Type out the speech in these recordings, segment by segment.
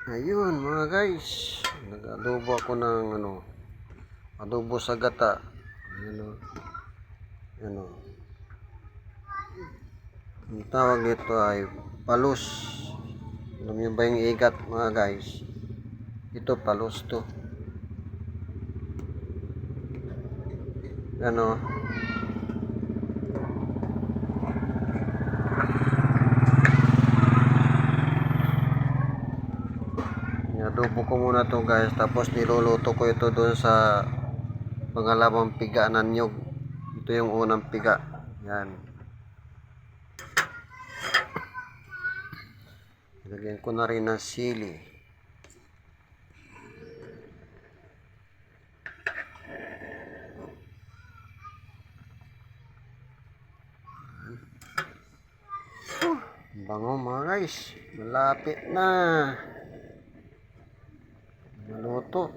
Ayun mga guys, nag-adobo ako ng adobo sa gata. Ano, ano. Ang tawag nito ay palos. Alam niyo ba yung igat mga guys? Ito palos to. Ano? Adobo ko muna to guys, tapos niluluto ko ito doon sa pangalawang piga ng nyug. Ito yung unang piga. Yan. Lagyan ko na rin ng sili. Bango mga guys. Malapit na. Maluto.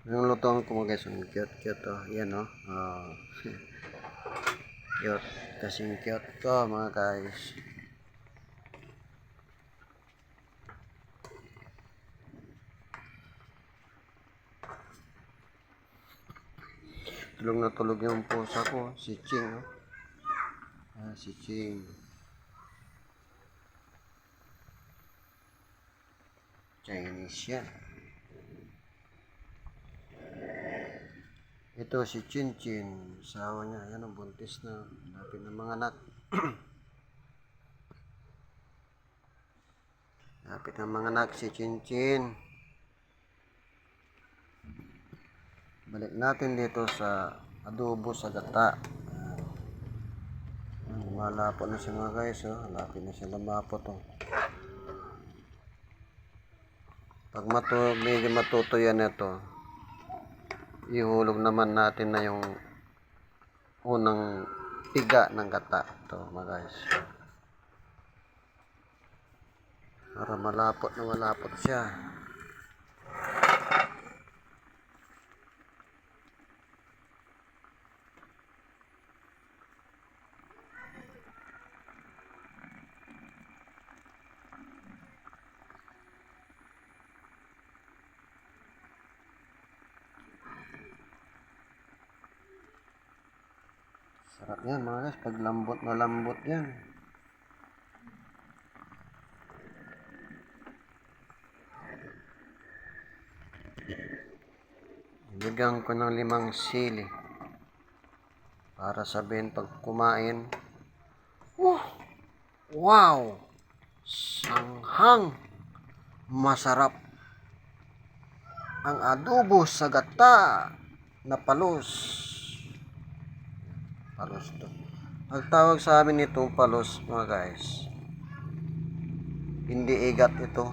Yung lutoan ko mga guys. Ang cute oh. Yan oh. Cute. Kasing cute ko mga guys. Tulog na tulog yung pusa ko. Si Ching oh. Si Ching. Chinese yan. Ito si Chin Chin. Asawa niya. Yan ang buntis na. Lapit ng mga anak. Lapit ng mga anak si Chin Chin. Balik natin dito sa adobo sa gata. Malapot na siya mga guys. Oh. Lapit na siya lumapot. Oh. Pag medyo matuto yan ito, ihulog naman natin na yung unang piga ng gata. Ito mga guys. Para malapot na malapot siya. Sarap yan mga guys, pag lambot na lambot yan. Bigyan ko ng 5 sili. Para sabihin pag kumain, wow! Sanghang! Masarap! Ang adobo sa gata na palos. Palos to. Ang tawag sa amin itong palos mga guys, hindi igat ito.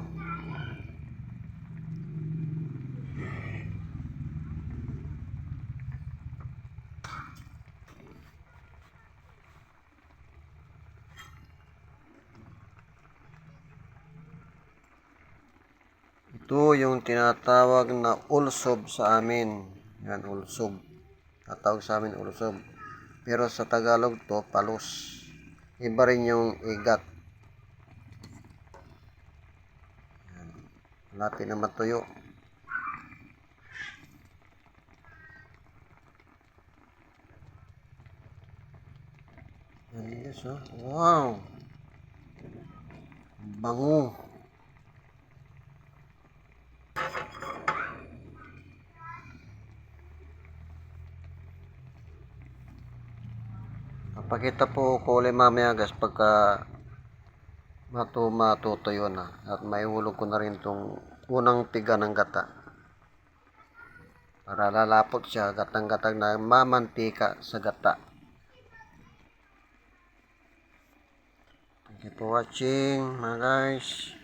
Ito yung tinatawag na ulsob sa amin. Yan, ulsob. Tatawag sa amin ulsob. Pero sa Tagalog to, palos. Iba rin yung igat. Yan. Malapit na matuyo. Yan guys, oh. Wow! Bango! Papakita po ko ulit mamaya guys pagka matutuyo na at maihulog ko na rin itong unang tiga ng gata para lalapot siya gatang-gatang na mamantika sa gata. Thank you for watching mga guys.